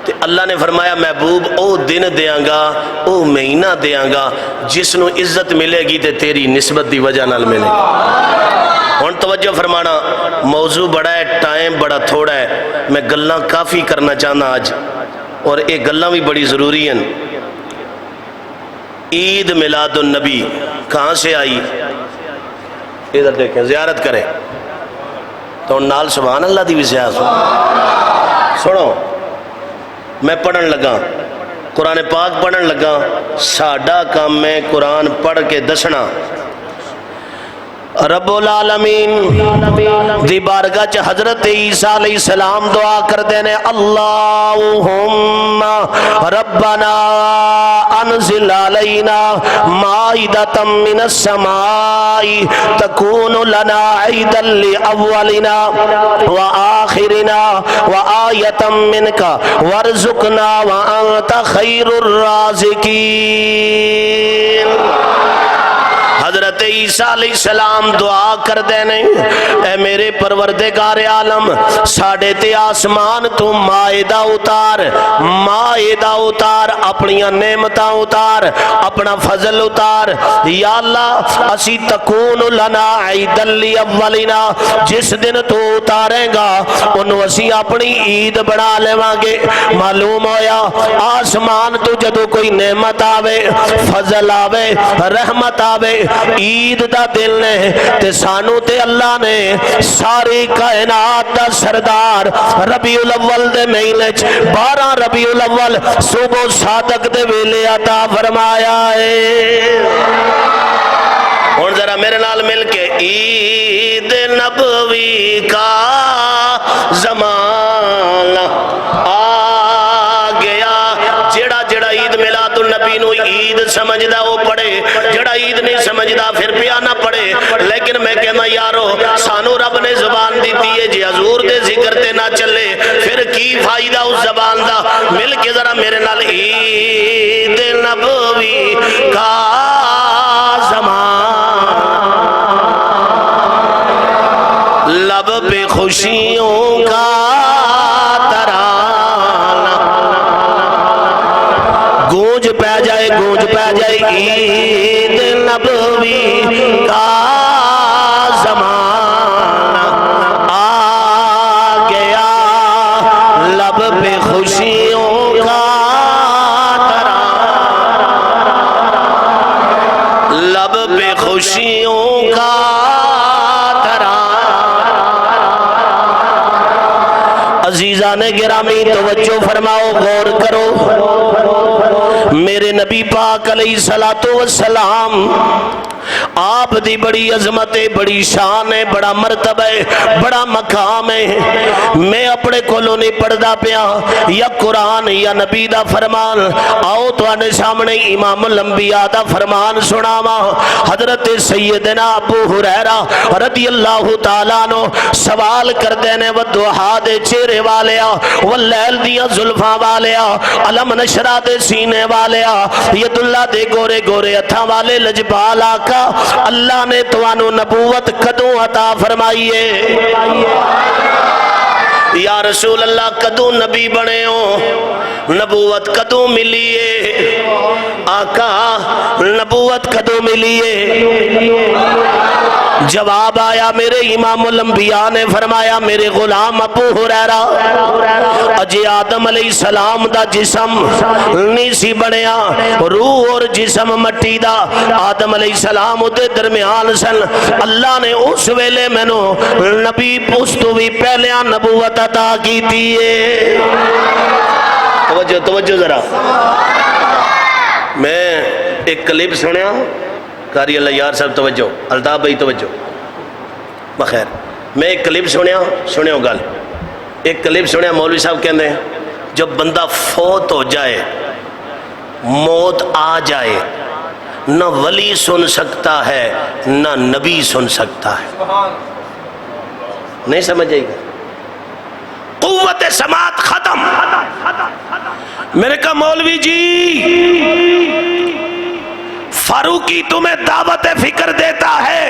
تے اللہ نے فرمایا محبوب او دن دیاں گا، او مہینہ دیاں گا جس نو عزت ملے گی تے تیری نسبت دی وجہ نال ملے گی۔ ہن توجہ فرمانا، موضوع بڑا ہے، ٹائم بڑا تھوڑا ہے، میں گلاں کافی کرنا چاہنا آج، اور ایک گلاں بھی بڑی ضروری ہیں۔ عید میلاد النبی کہاں سے آئی؟ ادھر دیکھیں، زیارت کریں تو نال سبحان اللہ دی بھی زیارت سنو۔ میں پڑھن لگا، قرآن پاک پڑھن لگا، ساڈا کام میں قرآن پڑھ کے دسنا۔ رب العالمین دی بارگاہ چ حضرت عیسیٰ علیہ السلام دعا کر دینے، اللہم ربنا انزل علینا مائدۃ من السماء تکون لنا عیدا لأولنا وآخرنا وآیۃ منک وارزقنا وانت خیر الرازقین۔ حضرت عیسیٰ علیہ السلام دعا کر دینے، اے میرے پروردگار عالم ساڑھے تے آسمان تو مائدہ اتار، مائدہ اتار، اپنیاں نعمتاں اتار، اپنا فضل اتار۔ یا اللہ اسی تکون لنا عید الاولنا، جس دن تو اتاریں گا انہوں اسی اپنی عید بڑھا لے وانگے۔ معلوم ہویا آسمان تو جدو کوئی نعمت آوے، فضل آوے، رحمت آوے، عید دا دل نے تے سانو تے اللہ نے ساری کائنات دا سردار ربیع الاول دے مہینے 12 ربیع الاول صبح صادق دے ویلے عطا فرمایا ہے۔ اور ذرا میرے نال مل کے عید نبوی کا زمانہ آ گیا۔ جڑا جڑا عید میلاد النبی نو عید سمجھدا وہ پڑھے، جڑا عید نہیں سمجھدا پھر پیا نہ پڑھے۔ لیکن میں کہنا یارو سانو رب نے زبان دیتی ہے، جی حضور دے ذکر تے نہ چلے پھر کی فائدہ اس زبان دا۔ مل کے ذرا میرے نال عید نبوی کا زمان، لب پہ خوشیوں کا ترانہ گونج پہ جائے، گونج پہ جائے عید نبوی پہ خوشیوں کا لب پہ خوشیوں کا عزیزان گرامی توجہ فرماؤ، غور کرو، میرے نبی پاک علیہ السلام آپ دی بڑی عظمت ہے، بڑی شان ہے، بڑا مرتبہ ہے، بڑا مقام ہے۔ میں اپنے کولوں نہیں پڑھدا پیا یا قرآن یا نبی دا فرمان، آؤ تواڈے سامنے امام الانبیاء دا فرمان سناواں۔ حضرت سیدنا ابو ہریرہ رضی اللہ تعالیٰ عنہ سوال کردے نے، والضحیٰ دے چہرے والیا، واللیل دیاں زلفاں والیا، علم نشرہ دے سینے والیا، ید اللہ دے گورے گورے ہتھاں والے لجپال آقا، اللہ نے توانو نبوت کدوں عطا فرمائیے؟ یا رسول اللہ کدوں نبی بنے ہو؟ نبوت کدوں ملیے؟ آقا نبوت کدوں ملیے؟ جواب آیا، میرے امام الانبیاء نے فرمایا، میرے غلام ابو ہریرہ، اجے آدم علیہ السلام دا جسم نہیں سی بنیا، روح اور جسم مٹی دا، آدم علیہ السلام دے درمیان سن، اللہ نے اس ویلے مینوں نبی پوستو بھی پہلے نبوت عطا کی تھی۔ توجہ ذرا، میں ایک کلپ سنیا، قاری اللہ یار صاحب توجہ، الطاف بھائی توجہ، بخیر، میں ایک کلپ سنیا گل، ایک کلپ سنیا، مولوی صاحب کہندے ہیں جب بندہ فوت ہو جائے، موت آ جائے، نہ ولی سن سکتا ہے نہ نبی سن سکتا ہے۔ نہیں سمجھ آئی گا؟ قوت سماعت ختم۔ میں نے کہا مولوی جی فاروقی تمہیں دعوت فکر دیتا ہے،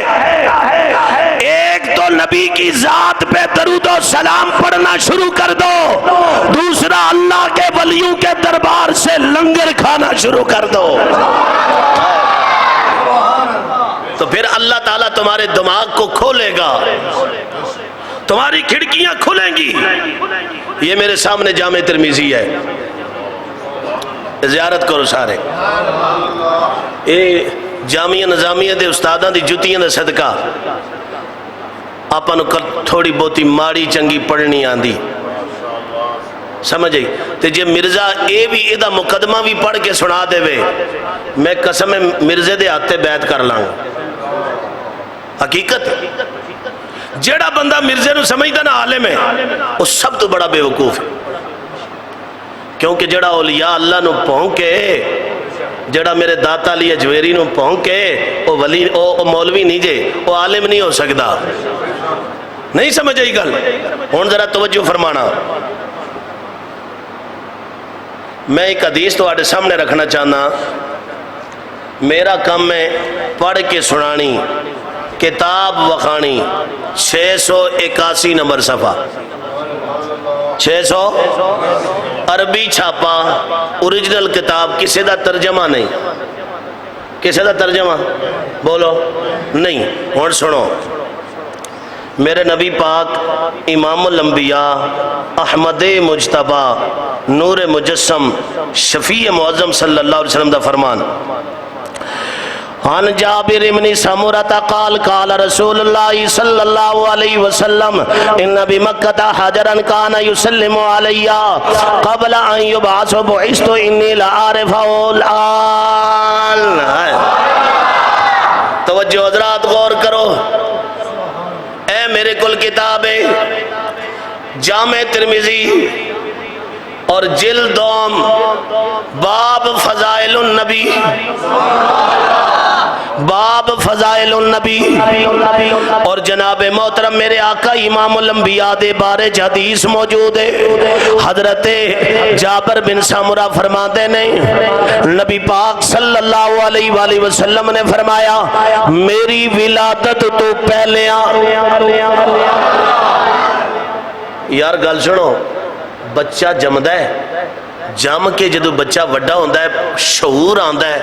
ایک تو نبی کی ذات پہ درود و سلام پڑھنا شروع کر دو، دوسرا اللہ کے ولیوں کے دربار سے لنگر کھانا شروع کر دو، تو پھر اللہ تعالیٰ تمہارے دماغ کو کھولے گا، تمہاری کھڑکیاں کھلیں گی۔ یہ میرے سامنے جامع ترمذی ہے، زیارت کرو سارے، اے جامعہ نظامیہ دے استاداں دی جتیاں دا صدقہ آپاں نو تھوڑی بہتی ماڑی چنگی پڑھنی آندی، سمجھ آئی؟ تے جے مرزا اے بھی ادا مقدمہ بھی پڑھ کے سنا دے وے، میں قسم مرزے دے ہاتھے بیعت کر لانگا۔ حقیقت جیڑا بندہ مرزے نو سمجھدا نا عالم ہے، وہ سب تو بڑا بے وقوف ہے، کیونکہ جڑا اولیاء اللہ نو پہنکے، جڑا میرے داتا علی اجویری نو پہنکے، وہ ولی او مولوی نہیں جے، وہ عالم نہیں ہو سکتا۔ نہیں سمجھ آئی گل؟ ہن ذرا توجہ فرمانا، میں ایک حدیث تو آٹے سامنے رکھنا چاہنا، میرا کام ہے پڑھ کے سنانی، کتاب وخانی، 681 نمبر صفحہ، 600 عربی چھاپا، اوریجنل کتاب، کسی دا ترجمہ نہیں، کسی دا ترجمہ بولو نہیں۔ اور سنو، میرے نبی پاک امام الانبیاء احمد مجتبہ نور مجسم شفیع معظم صلی اللہ علیہ وسلم دا فرمان، عن جابر بن سمرہ قال قال رسول اللہ صلی اللہ علیہ وسلم ان بمکہ حجرا کان یسلم علی قبل ان یبعث بعثت انی لعارف الآن۔ توجہ حضرات غور کرو، اے میرے کل کتاب ہے جامع ترمذی اور جلد دوم، باب فضائل النبی، باب فضائل النبی، اور جناب محترم میرے آقا امام الانبیاء دے بارے حدیث موجود ہے۔ حضرت جابر بن سمرہ فرماتے نے نبی پاک صلی اللہ علیہ وآلہ وسلم نے فرمایا میری ولادت تو پہلے یار گل سنو، بچہ جمدا ہے، جم کے جدو بچہ وڈا ہوندہ ہے شعور آندہ ہے،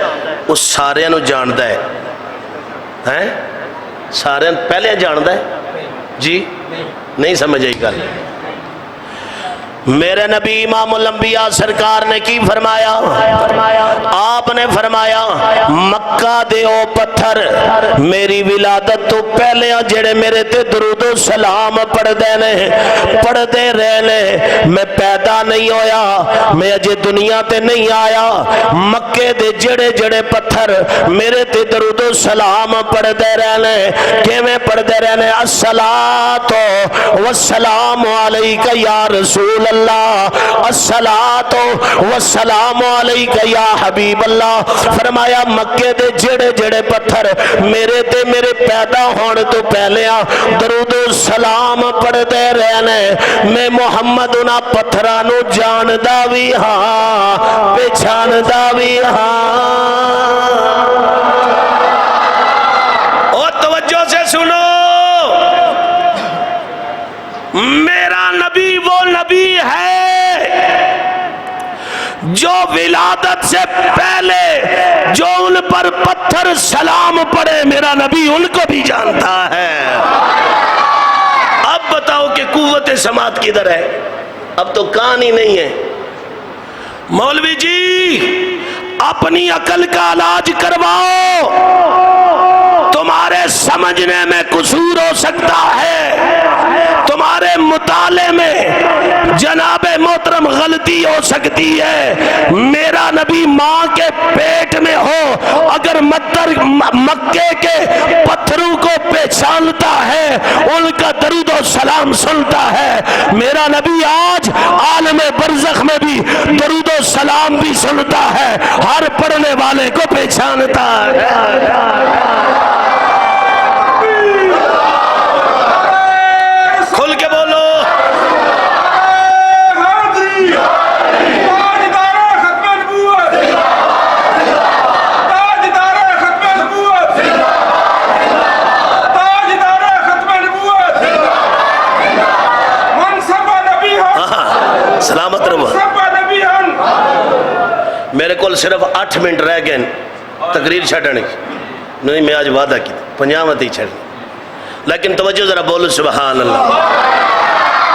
وہ سارے نو جاندہ ہے، سارے پہلے جاندہ ہے جی، نہیں سمجھ آئی گل۔ میرے نبی امام الانبیاء سرکار نے کی فرمایا؟ آپ نے فرمایا مکہ دے او پتھر میری ولادت تو پہلے جڑے میرے تے درود و سلام پڑھ دے رہنے، میں پیدا نہیں ہویا، میں اجے دنیا تے نہیں آیا، مکے دے جڑے جڑے پتھر میرے تے درود و سلام پڑھ دے رہنے، کیویں پڑھ دے رہنے؟ الصلاۃ والسلام علیک یا رسول اللہ، الصلاۃ والسلام علیک یا حبیب اللہ۔ فرمایا مکے دے جڑے جڑے پتھر میرے تے میرے پیدا ہونے تو پہلے درود و سلام پڑھ دے رہنے، میں محمد انہاں پتھراں نو جاندا بھی ہاں پہچاندا بھی ہاں۔ او توجہ سے سنو، میرا نبی وہ نبی ہے جو ولادت سے پہلے جو ان پر پتھر سلام پڑے، میرا نبی ان کو بھی جانتا ہے۔ اب بتاؤ کہ قوت سماعت کدھر ہے؟ اب تو کان ہی نہیں ہے۔ مولوی جی اپنی عقل کا علاج کرواؤ، تمہارے سمجھنے میں قصور ہو سکتا ہے، تمہارے مطالعے میں جناب محترم غلطی ہو سکتی ہے۔ میرا نبی ماں کے پیٹ میں ہو اگر مکے کے پتھروں کو پہچانتا ہے، ان کا درود و سلام سنتا ہے، میرا نبی آج عالم برزخ میں بھی درود و سلام بھی سنتا ہے، ہر پڑھنے والے کو پہچانتا ہے۔ کھل کے بولو۔ سلامت رہو۔ میرے کو صرف 8 منٹ رہ گئے تقریر چھڑنے کی، نہیں میں آج وعدہ کی 50 ہی چھڑنے، لیکن توجہ ذرا بولو سبحان اللہ۔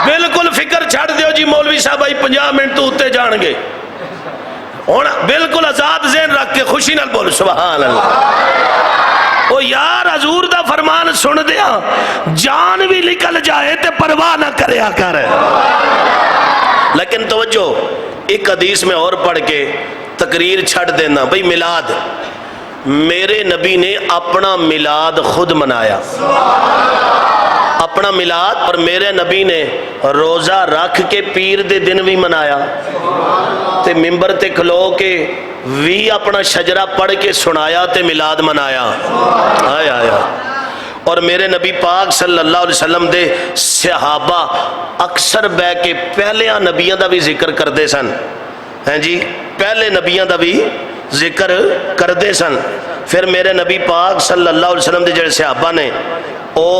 بالکل فکر چھڑ دیو جی مولوی صاحب آئی 50 منٹ تو اتے جان گے، بالکل آزاد ذہن رکھ کے خوشی نال بولو سبحان اللہ۔ او یار حضور دا فرمان سن دیا، جان بھی نکل جائے تے پرواہ نہ کریا کر۔ لیکن توجہ ایک حدیث میں اور پڑھ کے تقریر چھڑ دینا، بھئی میلاد، میرے نبی نے اپنا میلاد خود منایا، اپنا میلاد، اور میرے نبی نے روزہ رکھ کے پیر دے دن بھی منایا، تے ممبر تے کھلو کے وی اپنا شجرہ پڑھ کے سنایا تے میلاد منایا۔ آیا آیا۔ اور میرے نبی پاک صلی اللہ علیہ وسلم دے صحابہ اکثر بے کے پہلے نبیوں دا بھی ذکر کردے سن، ہیں جی پہلے نبیوں دا بھی ذکر کردے سن۔ پھر میرے نبی پاک صلی اللہ علیہ وسلم دے جڑے صحابہ نے او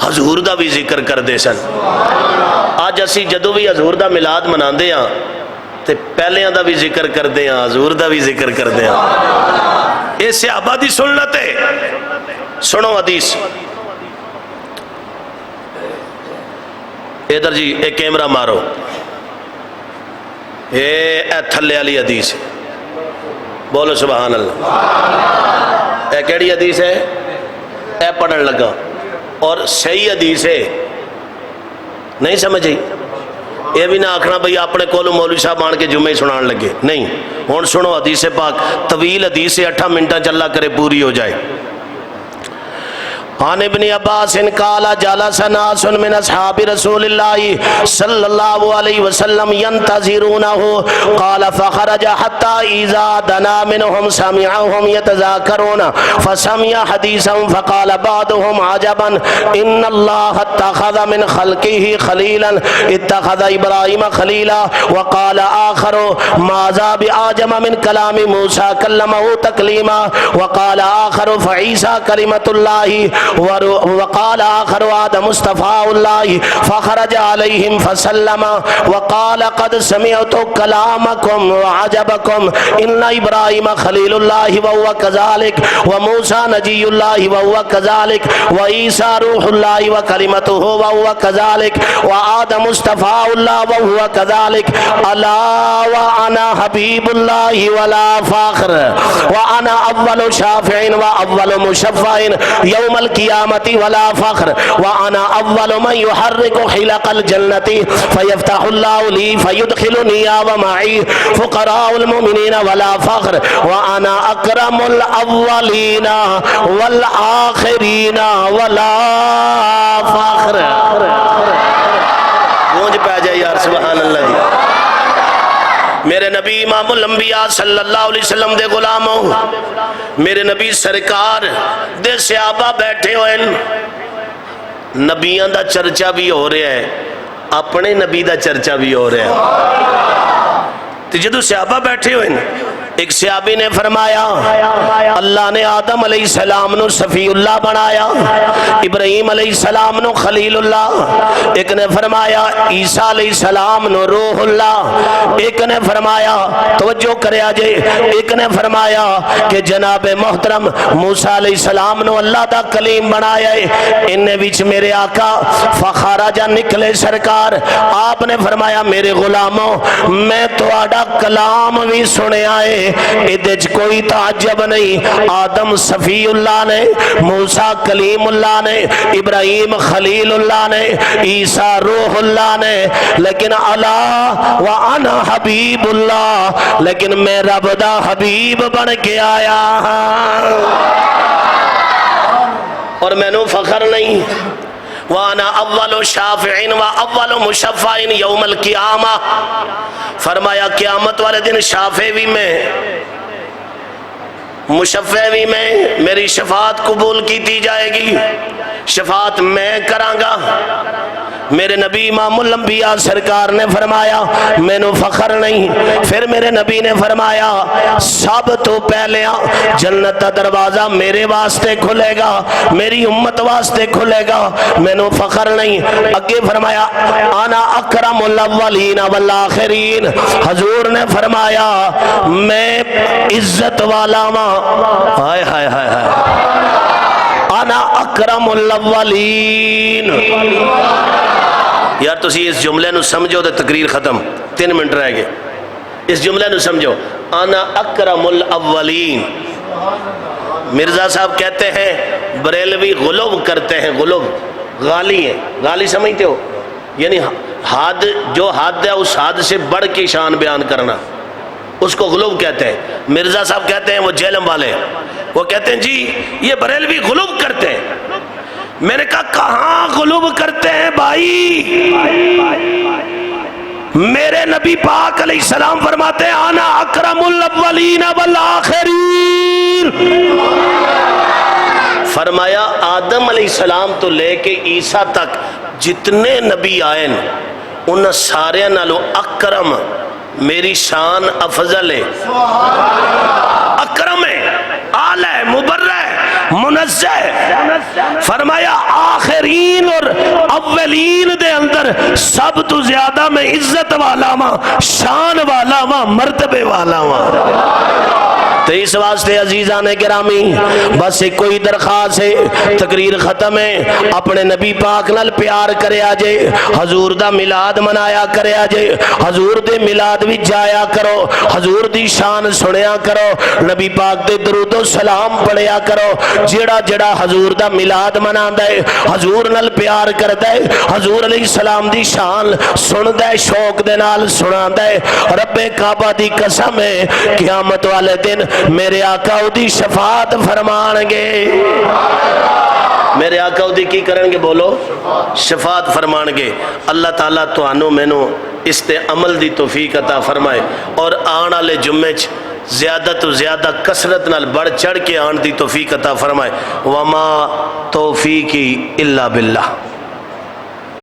حضور دا بھی ذکر کردے سن۔ آج اسی جدو بھی حضور دا میلاد مناندے ہاں تے پہلیاں دا بھی ذکر کردے ہاں، حضور دا بھی ذکر کردے ہاں۔ اے صحابہ دی سنت ہے۔ سنو حدیث، ادھر جی ایک کیمرہ مارو، اے تھلے والی حدیث، بولو سبحان اللہ۔ اے کیڑی حدیث ہے؟ اے پڑھن لگا، اور صحیح حدیث ہے، نہیں سمجھے؟ یہ بھی نہ آکھنا بھئی اپنے کولو مولوی صاحب آن کے جمعے سنان لگے، نہیں، ہون سنو حدیث پاک، طویل حدیث 8 منٹاں چلا کرے پوری ہو جائے۔ عن ابن عباس قال جلس ناس من اصحاب رسول الله صلى الله عليه وسلم ينتظرونه قال فخرج حتى اذا دنا منهم سمعهم يتذاكرون فسمع حديثا فقال بعضهم عجبا ان الله اتخذ من خلقه خليلا اتخذ ابراهيم خليلا وقال اخر ماذا باعجب من كلام موسى كلمه تكليما وقال اخر فعيسى كلمة الله وقال آخر آدم مصطفى الله فخرج عليهم فسلم وقال قد سمعت كلامكم وعجبكم إن إبراهيم خليل الله وهو كذلك وموسى نجي الله وهو كذلك وعيسى روح الله وكلمته وهو كذلك وآدم مصطفى الله وهو كذلك ألا وأنا حبيب الله ولا فاخر وأنا أول شافع وأول مشفع يوم القيامة ولا فخر وأنا أول من يحرك حلق الجنة فيفتح الله لي فيدخلني ومعي فقراء المؤمنين ولا فخر وأنا أكرم الأولين والآخرين ولا فخر. گونج پہ جائے یار سبحان اللہ. میرے نبی امام الانبیاء صلی اللہ علیہ وسلم دے غلاموں، میرے نبی سرکار دے صحابہ بیٹھے ہوئے، نبیان دا چرچا بھی ہو رہا ہے، اپنے نبی دا چرچا بھی ہو رہا ہے. تو جدو صحابہ بیٹھے ہوئے، ایک صحابی نے فرمایا اللہ نے آدم علیہ السلام نو صفی اللہ بنایا، ابراہیم علیہ السلام نو خلیل اللہ، ایک نے فرمایا عیسیٰ علیہ السلام نو روح اللہ، ایک نے فرمایا توجہ کرے آجے، ایک نے فرمایا کہ جناب محترم موسیٰ علیہ السلام نو اللہ دا کلیم بنایا ہے. انہیں بیچ میرے آقا فخارجہ نکلے سرکار، آپ نے فرمایا میرے غلاموں میں تو آڈا کلام بھی سنے آئے، ادھج کوئی تعجب نہیں، آدم صفی اللہ نے، موسیٰ کلیم اللہ نے، ابراہیم خلیل اللہ نے، عیسیٰ روح اللہ نے، لیکن اللہ وَأَنَا حبیب اللہ، لیکن میں رب دا حبیب بن کے آیا اور میں نو فخر نہیں. وَأَنَا أَوَّلُ شَافِعٍ وَأَوَّلُ مُشَفَّعٍ يَوْمَ الْقِيَامَةِ، فرمایا قیامت والے دن شافع بھی میں، مشفع بھی میں، میری شفاعت قبول کی دی جائے گی، شفاعت میں کرانگا. میرے نبی امام الانبیاء سرکار نے فرمایا میں نو فخر نہیں. پھر میرے نبی نے فرمایا سب تو پہلے جنت کا دروازہ میرے واسطے کھلے گا، میری امت واسطے کھلے گا، میں نو فخر نہیں. اگے فرمایا انا اکرم الاولین والآخرین، حضور نے فرمایا میں عزت والا ماں، ہائے ہائے ہائے ہائے، انا اکرم الاولین. یار تسی اس جملے نو سمجھو تو تقریر ختم، 3 منٹ رہ گئے. اس جملے نو سمجھو، انا اکرم الاولین. مرزا صاحب کہتے ہیں بریلوی غلو کرتے ہیں، غلو غالی ہیں، غالی سمجھتے ہو یعنی حد، جو حد ہے اس حد سے بڑھ کی شان بیان کرنا، اس کو غلو کہتے ہیں. مرزا صاحب کہتے ہیں وہ جیلم والے، وہ کہتے ہیں جی یہ بریلوی غلوب کرتے ہیں. میں نے کہا کہاں غلوب کرتے ہیں بھائی؟ میرے نبی پاک علیہ السلام فرماتے ہیں انا اکرم الاولین والآخرین. فرمایا آدم علیہ السلام تو لے کے عیسیٰ تک جتنے نبی آئے ان سارے نالو اکرم میری شان افضل ہے، اکرم ہے، اعلی ہے، مبرہ ہے، منزہ ہے. فرمایا آخرین اور اولین دے اندر سب تو زیادہ میں عزت والا ماں، شان والا ماں، مرتبے والا ماں. تو اس واسطے عزیزان گرامی بس ایک کوئی درخواست ہے، تقریر ختم ہے، اپنے نبی پاک نال پیار کرے آجے، حضور دا ملاد منایا کرے آجے، حضور دے ملاد بھی جایا کرو، حضور دی شان سنیا کرو، نبی پاک دے درود و سلام پڑھیا کرو. جڑا جڑا حضور دا ملاد منا دے، حضور نال پیار کر دے، حضور علیہ السلام دی شان سن دے، شوق دے نال سنا دے، رب کعبہ دی قسم ہے قیامت والے دن میرے آقا دی شفاعت فرمان گے. میرے آقا دی کی کرن گے؟ بولو شفاعت فرمان گے. اللہ تعالیٰ تو آنو میں نو اس تے عمل دی توفیق عطا فرمائے اور آن والے جمعے زیادہ تو زیادہ کثرت نال بڑھ چڑھ کے آن دی توفیق عطا فرمائے. وما توفیقی الا باللہ.